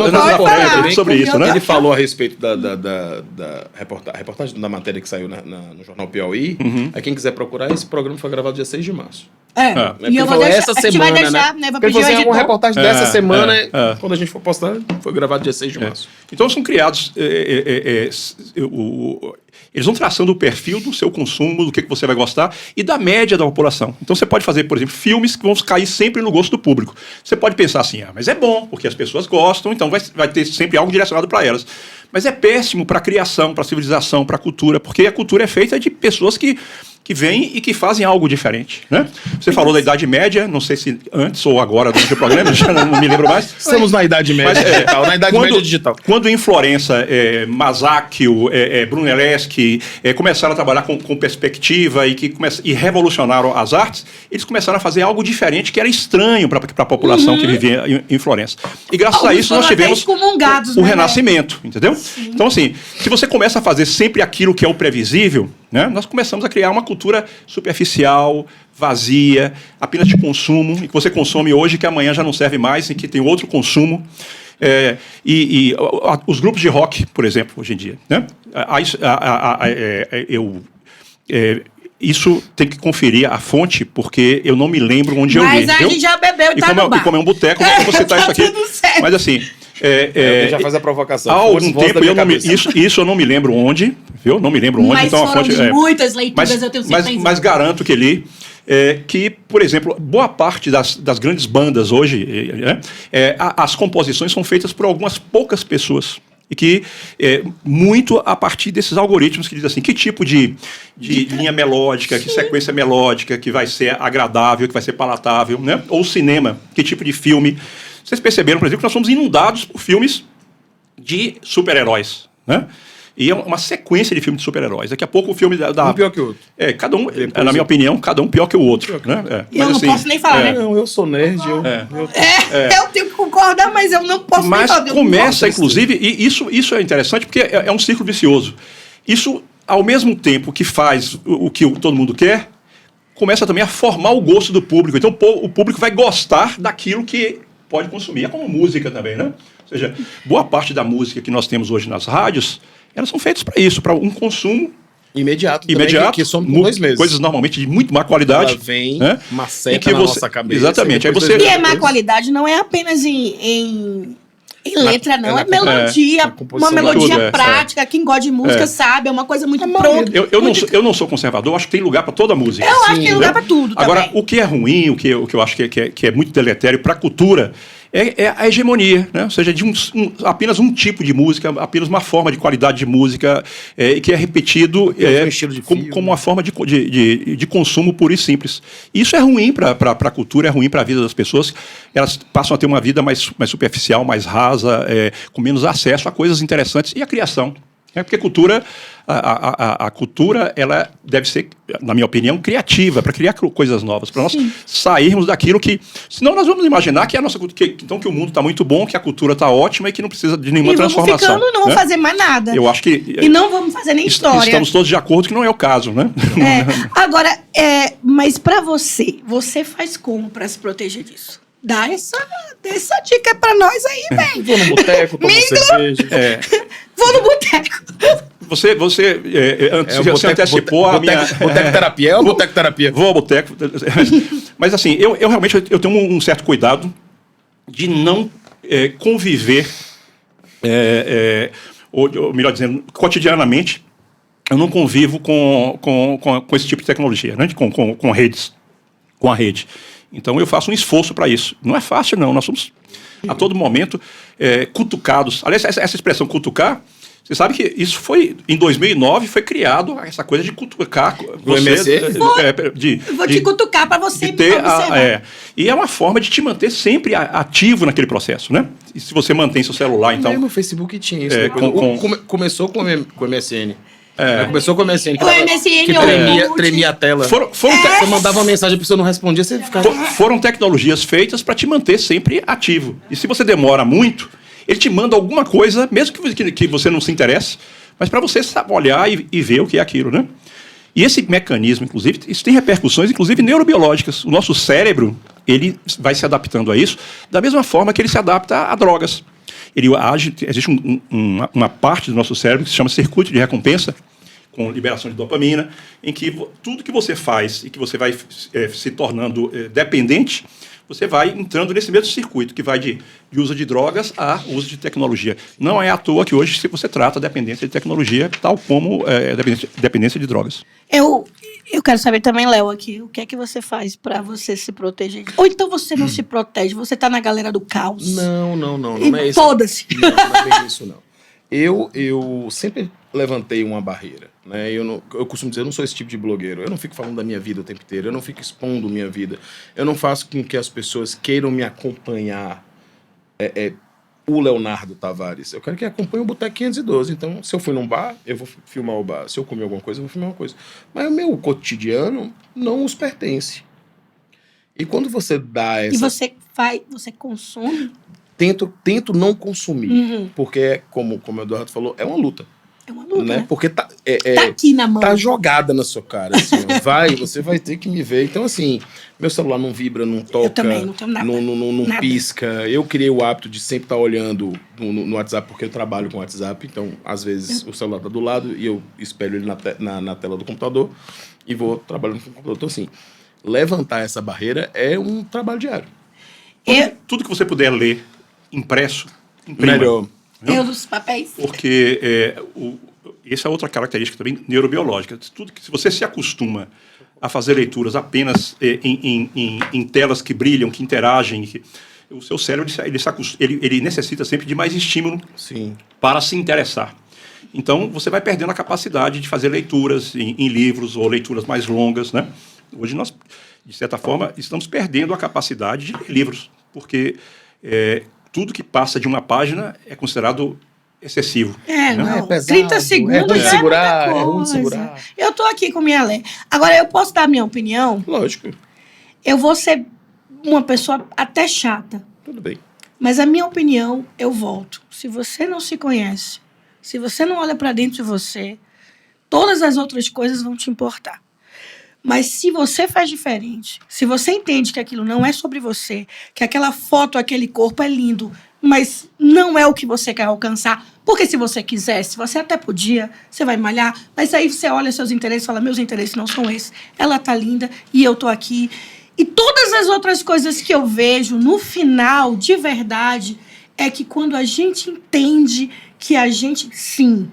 sobre isso, né? Ele falou a respeito da reportagem da matéria que saiu no Jornal Piauí. Aí quem quiser procurar, esse programa foi gravado dia 6 de março. E eu vou deixar, a gente vai deixar, né? Vou pedir ao editor. Uma reportagem dessa semana, quando a gente for postar, foi gravado dia 6 de março. Então são criados... eles vão traçando o perfil do seu consumo, do que você vai gostar e da média da população. Então você pode fazer, por exemplo, filmes que vão cair sempre no gosto do público. Você pode pensar assim, mas é bom, porque as pessoas gostam, então vai ter sempre algo direcionado para elas. Mas é péssimo para a criação, para a civilização, para a cultura, porque a cultura é feita de pessoas que vêm e que fazem algo diferente, né? Você falou da Idade Média, não sei se antes ou agora durante o programa, já não me lembro mais. Estamos na Idade Média digital, na Idade Média digital. Quando em Florença, Masaccio, Brunelleschi começaram a trabalhar com perspectiva e revolucionaram as artes, eles começaram a fazer algo diferente que era estranho para a população que vivia em Florença. E graças a isso nós tivemos o Renascimento, entendeu? Sim. Então, assim, se você começa a fazer sempre aquilo que é o previsível, né, nós começamos a criar uma cultura superficial, vazia, apenas de consumo, e que você consome hoje, que amanhã já não serve mais, e que tem outro consumo. Os grupos de rock, por exemplo, hoje em dia, né? Isso tem que conferir a fonte, porque eu não me lembro onde eu li. Mas a gente já bebeu e tá no bar. E como é um boteco, eu vou citar isso aqui. Mas assim... já faz a provocação. Há algum tempo, isso eu não me lembro onde, viu? Não me lembro onde. Mas então, foram a fonte, muitas leituras, eu tenho certeza. Mas garanto que li que, por exemplo, boa parte das grandes bandas hoje, as composições são feitas por algumas poucas pessoas. E que muito a partir desses algoritmos que dizem assim, que tipo de linha melódica, que sequência melódica, que vai ser agradável, que vai ser palatável, né? Ou cinema, que tipo de filme. Vocês perceberam, por exemplo, que nós somos inundados por filmes de super-heróis, né? E é uma sequência de filmes de super-heróis. Daqui a pouco o filme um pior que o outro. Cada um, na minha opinião, cada um pior que o outro. Né? Eu não posso nem falar, né? Não, eu sou nerd. Eu tenho que concordar, mas eu não posso nem falar. Mas começa, inclusive, e isso é interessante, porque é um ciclo vicioso. Isso, ao mesmo tempo que faz o que todo mundo quer, começa também a formar o gosto do público. Então o público vai gostar daquilo que pode consumir. É como música também, né? Ou seja, boa parte da música que nós temos hoje nas rádios, elas são feitas para isso, para um consumo imediato, que some por 2 meses. Coisas normalmente de muito má qualidade. Ela vem, né? maceta na nossa cabeça. Exatamente. E a má qualidade não é apenas em letra, não. É melodia, uma melodia prática. Quem gosta de música sabe, é uma coisa muito pronta. Eu não sou conservador, acho que tem lugar para toda a música. Eu acho que tem lugar para tudo. Agora, também. o que é ruim, o que eu acho que é muito deletério para a cultura, é a hegemonia, né? Ou seja, de apenas um tipo de música, apenas uma forma de qualidade de música, que é repetido como uma forma de consumo puro e simples. Isso é ruim para a cultura, é ruim para a vida das pessoas. Elas passam a ter uma vida mais superficial, mais rasa, com menos acesso a coisas interessantes e a criação. Porque a cultura ela deve ser, na minha opinião, criativa, para criar coisas novas, para nós sairmos daquilo que... Senão nós vamos imaginar que que o mundo está muito bom, que a cultura está ótima e que não precisa de nenhuma transformação. Ficando, não vamos fazer mais nada. Eu acho que... E não vamos fazer nem história. Estamos todos de acordo que não é o caso, né? Agora, mas para você faz como para se proteger disso? Dá essa dica pra nós aí, velho. Vou no boteco, tomo cerveja. Vou no boteco. boteco. Você antecipou a minha... Boteco-terapia, é o boteco-terapia. Vou ao boteco. Mas assim, eu realmente tenho um certo cuidado de não conviver, ou melhor dizendo, cotidianamente, eu não convivo com esse tipo de tecnologia, né? com redes, com a rede. Então, eu faço um esforço para isso. Não é fácil, não. Nós somos, a todo momento, cutucados. Aliás, essa expressão cutucar, você sabe que isso foi, em 2009, foi criado essa coisa de cutucar. O MSC? Vou te cutucar para você ter e é uma forma de te manter sempre ativo naquele processo, né? E se você mantém seu celular, então... No Facebook tinha isso. Começou com o MSN. Começou com o MSN. O MSN que tremia a tela. Você mandava uma mensagem, a pessoa não respondia, você ficava... Foram tecnologias feitas para te manter sempre ativo. E se você demora muito, ele te manda alguma coisa, mesmo que você não se interesse, mas para você olhar e ver o que é aquilo, né? E esse mecanismo, inclusive, isso tem repercussões, inclusive, neurobiológicas. O nosso cérebro, ele vai se adaptando a isso da mesma forma que ele se adapta a drogas. Ele age, existe uma parte do nosso cérebro que se chama circuito de recompensa, com liberação de dopamina, em que tudo que você faz e que você vai se tornando dependente, você vai entrando nesse mesmo circuito, que vai de uso de drogas a uso de tecnologia. Não é à toa que hoje você trata a dependência de tecnologia tal como dependência de drogas. Eu quero saber também, Léo, aqui, o que é que você faz para você se proteger? Ou então você não se protege, você tá na galera do caos? Não é isso. Foda-se. Não é bem isso, não. Eu sempre levantei uma barreira, né? Eu costumo dizer, eu não sou esse tipo de blogueiro. Eu não fico falando da minha vida o tempo inteiro, eu não fico expondo minha vida. Eu não faço com que as pessoas queiram me acompanhar. O Leonardo Tavares. Eu quero que acompanhe o Boteco 512. Então, se eu fui num bar, eu vou filmar o bar. Se eu comer alguma coisa, eu vou filmar uma coisa. Mas o meu cotidiano não os pertence. E quando você dá essa... E você consome? Tento não consumir. Porque, como o Eduardo falou, é uma luta. É uma luta, né? Porque tá aqui na mão. Tá jogada na sua cara. Assim, você vai ter que me ver. Então, assim, meu celular não vibra, não toca. Eu também, não tenho nada. Não nada. pisca. Eu criei o hábito de sempre estar olhando no WhatsApp, porque eu trabalho com WhatsApp. Então, às vezes, o celular tá do lado e eu espelho ele na tela do computador e vou trabalhando com o computador. Então, assim, levantar essa barreira é um trabalho diário. Tudo que você puder ler impresso, imprima. Melhor. Eu dos papéis. Porque essa é outra característica também neurobiológica. Se você se acostuma a fazer leituras apenas em telas que brilham, que interagem, o seu cérebro ele necessita sempre de mais estímulo. Sim. Para se interessar. Então, você vai perdendo a capacidade de fazer leituras em livros ou leituras mais longas, né? Hoje nós, de certa forma, estamos perdendo a capacidade de ler livros, porque tudo que passa de uma página é considerado excessivo. Não, é pesado, 30 segundos é ruim de segurar, é ruim de segurar. Eu tô aqui com minha Lé. Agora, eu posso dar a minha opinião? Lógico. Eu vou ser uma pessoa até chata. Tudo bem. Mas a minha opinião, eu volto. Se você não se conhece, se você não olha pra dentro de você, todas as outras coisas vão te importar. Mas se você faz diferente, se você entende que aquilo não é sobre você, que aquela foto, aquele corpo é lindo, mas não é o que você quer alcançar, porque se você quisesse, você até podia, você vai malhar, mas aí você olha seus interesses e fala, meus interesses não são esses, ela tá linda e eu tô aqui. E todas as outras coisas que eu vejo, no final, de verdade, é que quando a gente entende que a gente, sim,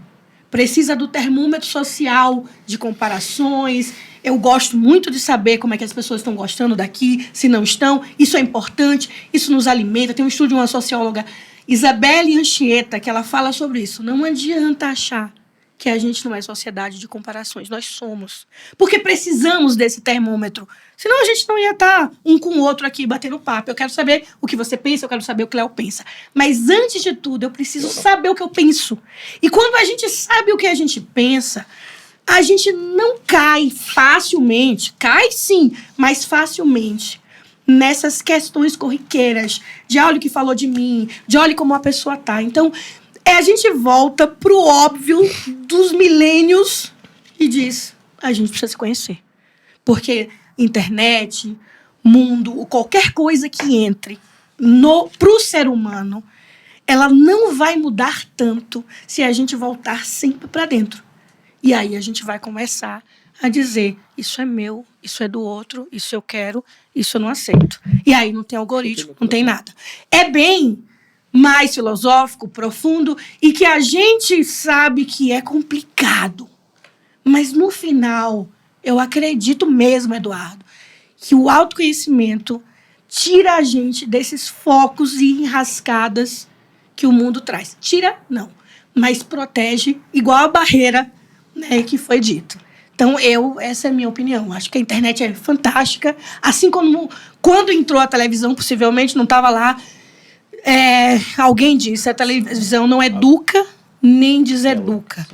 precisa do termômetro social, de comparações. Eu gosto muito de saber como é que as pessoas estão gostando daqui, se não estão. Isso é importante, isso nos alimenta. Tem um estudo de uma socióloga, Isabelle Anchieta, que ela fala sobre isso. Não adianta achar que a gente não é sociedade de comparações. Nós somos. Porque precisamos desse termômetro. Senão a gente não ia estar um com o outro aqui batendo papo. Eu quero saber o que você pensa, eu quero saber o que o Léo pensa. Mas antes de tudo, eu preciso saber o que eu penso. E quando a gente sabe o que a gente pensa, a gente não cai facilmente. Cai sim, mas facilmente. Nessas questões corriqueiras. De olha o que falou de mim, de olha como a pessoa tá. Então, a gente volta pro óbvio dos milênios e diz, a gente precisa se conhecer. Porque internet, mundo, qualquer coisa que entre pro ser humano, ela não vai mudar tanto se a gente voltar sempre para dentro. E aí a gente vai começar a dizer, isso é meu, isso é do outro, isso eu quero, isso eu não aceito. E aí não tem algoritmo, não tem nada. É bem mais filosófico, profundo, e que a gente sabe que é complicado. Mas no final, eu acredito mesmo, Eduardo, que o autoconhecimento tira a gente desses focos e enrascadas que o mundo traz. Tira, não, mas protege, igual a barreira, né, que foi dito. Então, essa é a minha opinião. Acho que a internet é fantástica. Assim como quando entrou a televisão, possivelmente não estava lá, alguém disse, a televisão não educa nem deseduca.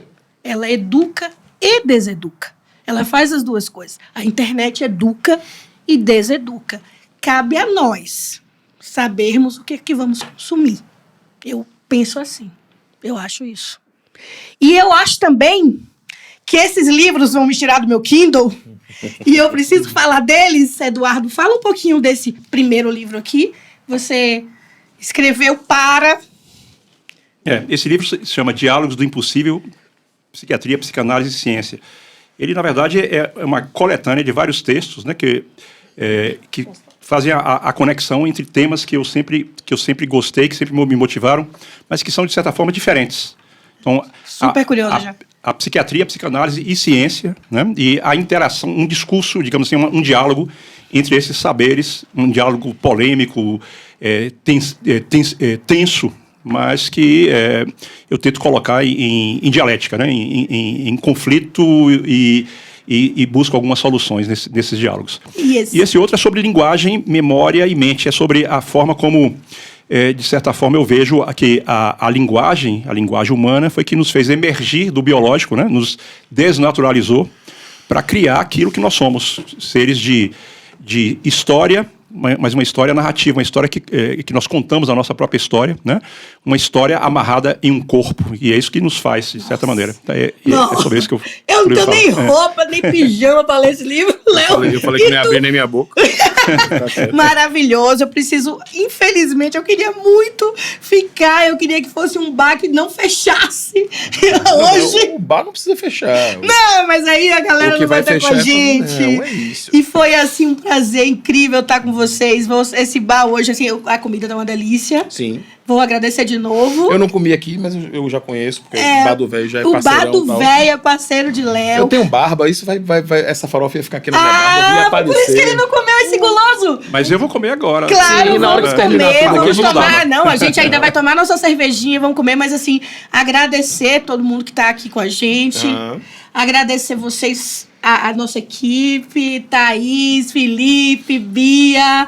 Ela educa e deseduca. Ela faz as duas coisas. A internet educa e deseduca. Cabe a nós sabermos o que vamos consumir. Eu penso assim. Eu acho isso. E eu acho também que esses livros vão me tirar do meu Kindle e eu preciso falar deles. Eduardo, fala um pouquinho desse primeiro livro aqui. Você escreveu para... Esse livro se chama Diálogos do Impossível, Psiquiatria, Psicanálise e Ciência. Ele, na verdade, é uma coletânea de vários textos, né, que fazem a conexão entre temas que eu sempre gostei, que sempre me motivaram, mas que são, de certa forma, diferentes. Então, super curiosa já. A psiquiatria, a psicanálise e ciência, né? E a interação, um discurso, digamos assim, um diálogo entre esses saberes, um diálogo polêmico, tenso, mas que eu tento colocar em dialética, né? Em conflito e busco algumas soluções nesses diálogos. E esse outro é sobre linguagem, memória e mente, é sobre a forma como... de certa forma, eu vejo que a linguagem humana foi que nos fez emergir do biológico, né? Nos desnaturalizou para criar aquilo que nós somos, seres de história, mas uma história narrativa, uma história que nós contamos a nossa própria história, né? Uma história amarrada em um corpo, e é isso que nos faz, de certa maneira. É sobre isso que eu não tenho nem roupa, nem pijama para ler esse livro, Léo. Eu falei que não ia abrir nem minha boca. Maravilhoso, infelizmente, eu queria muito ficar, eu queria que fosse um bar que não fechasse. Hoje... O bar não precisa fechar. Não, mas aí a galera não vai estar com a gente. Não, é isso. E foi, assim, um prazer incrível estar com vocês. Esse bar hoje, assim, a comida tá uma delícia. Sim. Vou agradecer de novo. Eu não comi aqui, mas eu já conheço, porque o Bar do Velho já é parceirão. O Bar do Velho é parceiro de Léo. Eu tenho barba, isso vai essa farofa ia ficar aqui na minha barba, ia aparecer. Por isso que ele não comeu esse guloso. Mas eu vou comer agora. Claro, sim, na hora vamos que comer, vamos tomar. tomar. Não, a gente ainda vai tomar nossa cervejinha, vamos comer, mas assim, agradecer todo mundo que tá aqui com a gente. Agradecer vocês, a nossa equipe, Thaís, Felipe, Bia,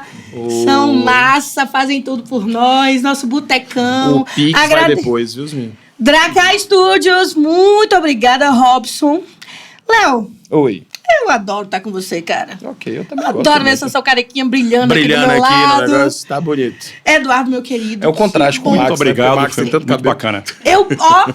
são massa, fazem tudo por nós, nosso botecão. O Pix vai depois, viu, Zminho? Dracar Studios, muito obrigada, Robson. Léo. Oi. Eu adoro estar com você, cara. Ok, eu também gosto. Adoro ver essa sua carequinha brilhando aqui do meu aqui lado. No negócio, tá bonito. Eduardo, meu querido. É o contraste com o Max. Muito obrigado, Max foi tanto muito bacana. Eu,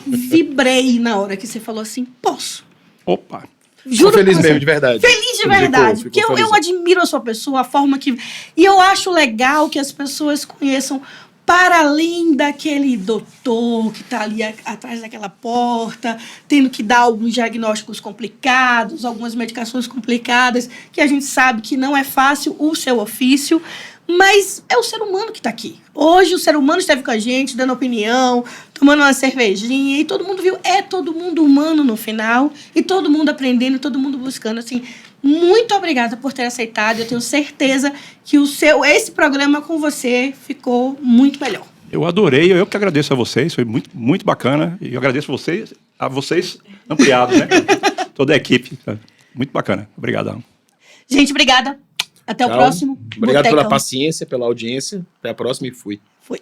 vibrei na hora que você falou assim, posso. Opa. Juro. Feliz mesmo, de verdade. Feliz de verdade. Porque eu admiro a sua pessoa, a forma que... E eu acho legal que as pessoas conheçam para além daquele doutor que está ali atrás daquela porta, tendo que dar alguns diagnósticos complicados, algumas medicações complicadas, que a gente sabe que não é fácil o seu ofício, mas é o ser humano que está aqui. Hoje o ser humano esteve com a gente, dando opinião, tomando uma cervejinha, e todo mundo viu, é todo mundo humano no final, e todo mundo aprendendo, todo mundo buscando, assim... Muito obrigada por ter aceitado. Eu tenho certeza que esse programa com você ficou muito melhor. Eu adorei, eu que agradeço a vocês, foi muito, muito bacana. E eu agradeço a vocês ampliados, né? Toda a equipe. Muito bacana. Obrigadão. Gente, obrigada. Até o próximo. Obrigado pela paciência, pela audiência. Até a próxima e fui. Fui.